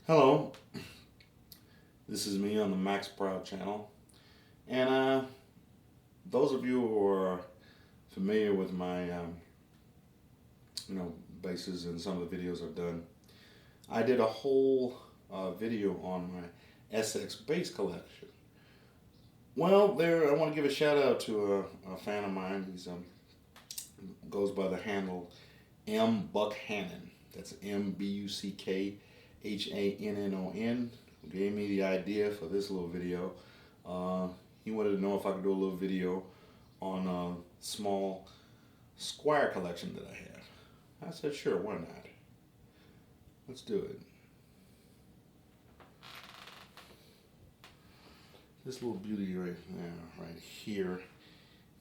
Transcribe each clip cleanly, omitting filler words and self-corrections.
Hello, this is me on the maxproud channel, and those of you who are familiar with my bases and some of the videos I've done, I did a whole video on my SX bass collection. Well, there I want to give a shout out to a fan of mine. He's goes by the handle M Buckhannon. That's MBUCKHANNON. Who gave me the idea for this little video. He wanted to know if I could do a little video on a small Squier collection that I have. I said, sure, why not? Let's do it. This little beauty right here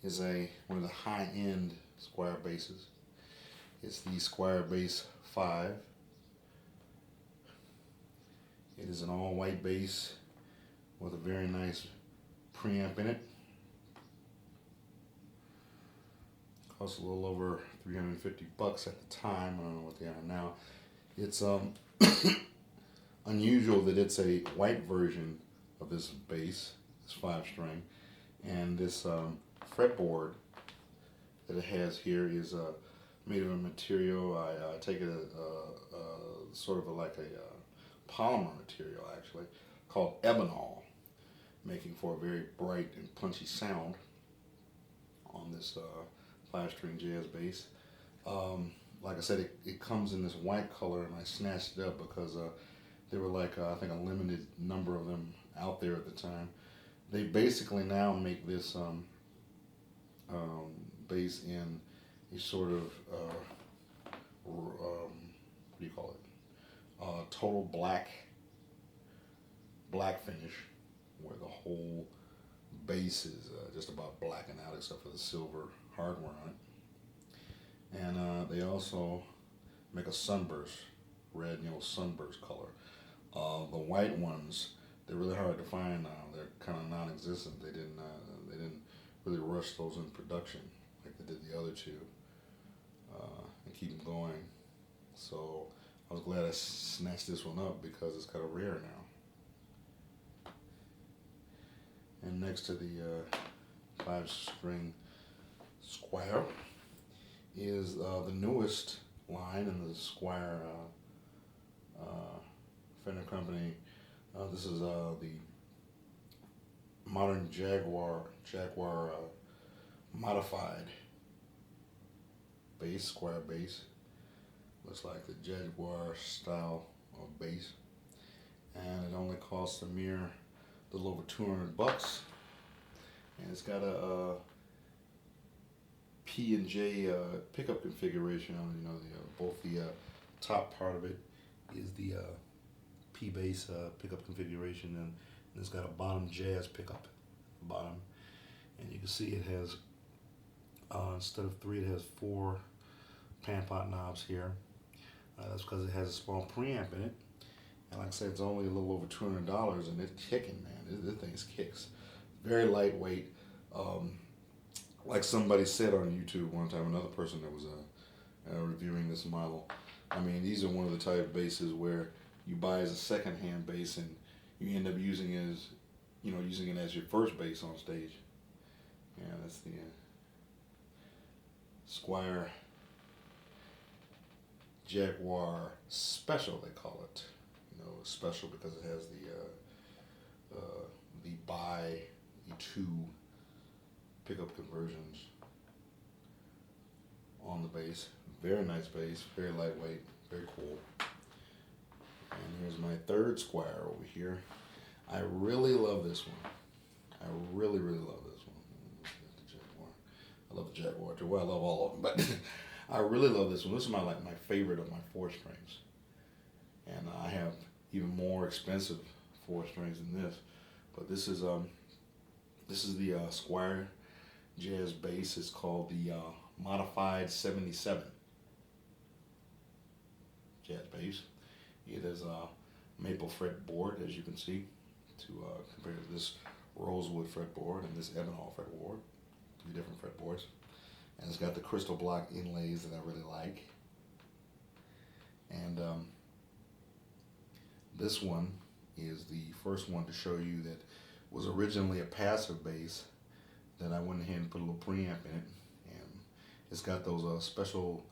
is one of the high-end Squier basses. It's the Squier Bass 5. It is an all-white bass with a very nice preamp in it. Costs a little over $350 at the time. I don't know what they are now. It's unusual that it's a white version of this bass, this 5-string, and this fretboard that it has here is made of a material. I take it sort of like a polymer material, actually, called ebonol, making for a very bright and punchy sound on this 5-string jazz bass. Like I said, it comes in this white color, and I snatched it up because there were like I think a limited number of them out there at the time. They basically now make this bass in a sort of what do you call it? Total black finish, where the whole bass is just about blacking out except for the silver hardware on it. And they also make a sunburst, red and yellow sunburst color. The white ones, they're really hard to find now. They're kind of non-existent. They didn't really rush those in production like they did the other two and keep them going. So I was glad I snatched this one up because it's kind of rare now. And next to the 5-string Squier is the newest line in the Squier Fender Company. This is the modern Jaguar modified bass, Squier bass. Looks like the Jaguar style of bass, and it only costs a mere little over $200. And it's got a P and J pickup configuration on it. Both the top part of it is the P bass pickup configuration, and it's got a bottom jazz pickup at the bottom. And you can see it has instead of 3, it has 4 pan pot knobs here. That's because it has a small preamp in it. And like I said, it's only a little over $200, and it's kicking, man. This thing kicks. Very lightweight. Like somebody said on YouTube one time, another person that was reviewing this model. I mean, these are one of the type of basses where you buy as a second-hand bass, and you end up using it as, using it as your first bass on stage. Yeah, that's the Squier Jaguar Special, they call it. Special because it has the by E2 pickup conversions on the bass. Very nice bass, very lightweight, very cool. And here's my third Squier over here. I really love this one. I really love this one. The Jaguar. I love the Jaguar too. Well, I love all of them, but I really love this one. This is my favorite of my 4-strings. And I have even more expensive 4-strings than this. But this is the Squier jazz bass. It's called the Modified 77 jazz bass. It is a maple fretboard, as you can see, to compare to this rosewood fretboard and this ebonol fretboard. 3 different fretboards. And it's got the crystal block inlays that I really like. And This one is the first one to show you that was originally a passive bass. Then I went ahead and put a little preamp in it, and it's got those special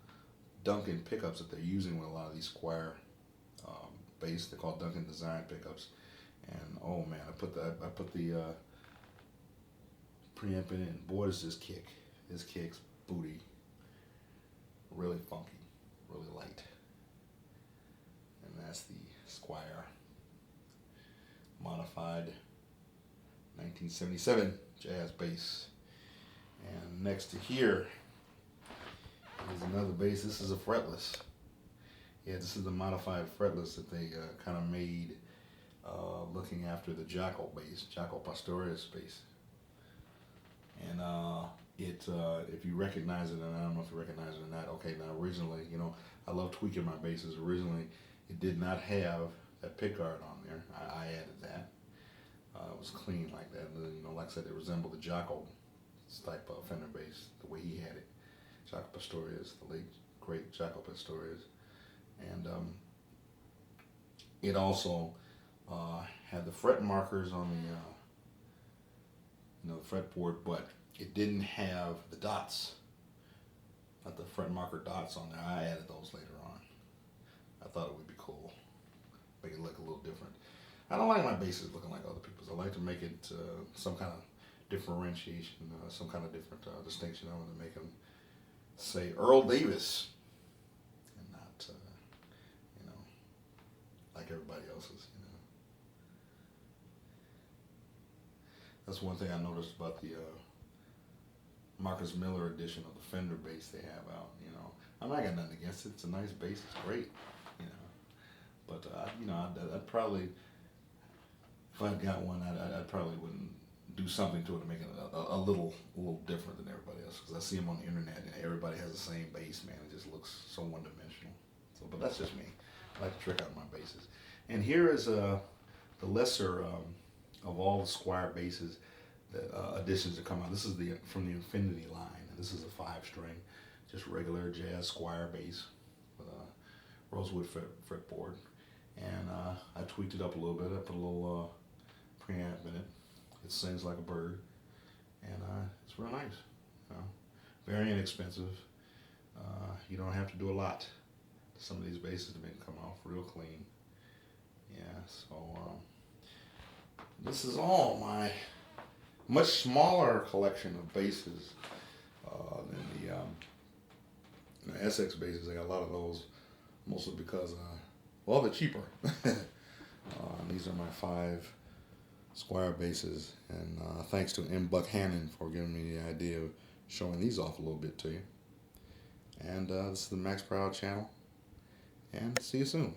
Duncan pickups that they're using with a lot of these Squier bass. They're called Duncan Design pickups. And oh man, I put the preamp in it, and boy does this kick. This kicks booty. Really funky, really light. And that's the Squier modified 1977 jazz bass. And next to here is another bass. This is a fretless. Yeah, this is the modified fretless that they kind of made looking after the Jackal bass, Jackal Pastorius bass. And if you recognize it, and I don't know if you recognize it or not. Okay, now originally, you know, I love tweaking my basses. Originally, it did not have that pickguard on there. I added that. It was clean like that. You know, like I said, it resembled the Jackal type of Fender bass, the way he had it. Jackal Pastorius, the late great Jackal Pastorius, and it also had the fret markers on the the fretboard, but it didn't have the dots, not the fret marker dots on there. I added those later on. I thought it would be cool, make it look a little different. I don't like my basses looking like other people's. I like to make it some kind of differentiation, some kind of different distinction. I want to make them say Earl Davis and not, you know, like everybody else's, you know. That's one thing I noticed about the Marcus Miller edition of the Fender bass they have out, you know. I'm not got nothing against it. It's a nice bass. It's great, you know. But, you know, I'd probably, if I'd got one, I probably wouldn't do something to it to make it a little different than everybody else. Because I see them on the internet and everybody has the same bass, man. It just looks so one-dimensional. So, but that's just me. I like to trick out my basses. And here is the lesser of all the Squier basses, additions that come out. This is from the Infinity line. And this is a 5-string, just regular jazz Squier bass with a rosewood fretboard. And I tweaked it up a little bit. I put a little preamp in it. It sings like a bird, and it's real nice. You know, very inexpensive. You don't have to do a lot to some of these basses to make them come off real clean. Yeah, so this is all my much smaller collection of basses than the SX basses. I got a lot of those, mostly because well, they're cheaper. These are my 5 Squier basses, and thanks to M. Buckhannon for giving me the idea of showing these off a little bit to you. And this is the Max Proud channel, and see you soon.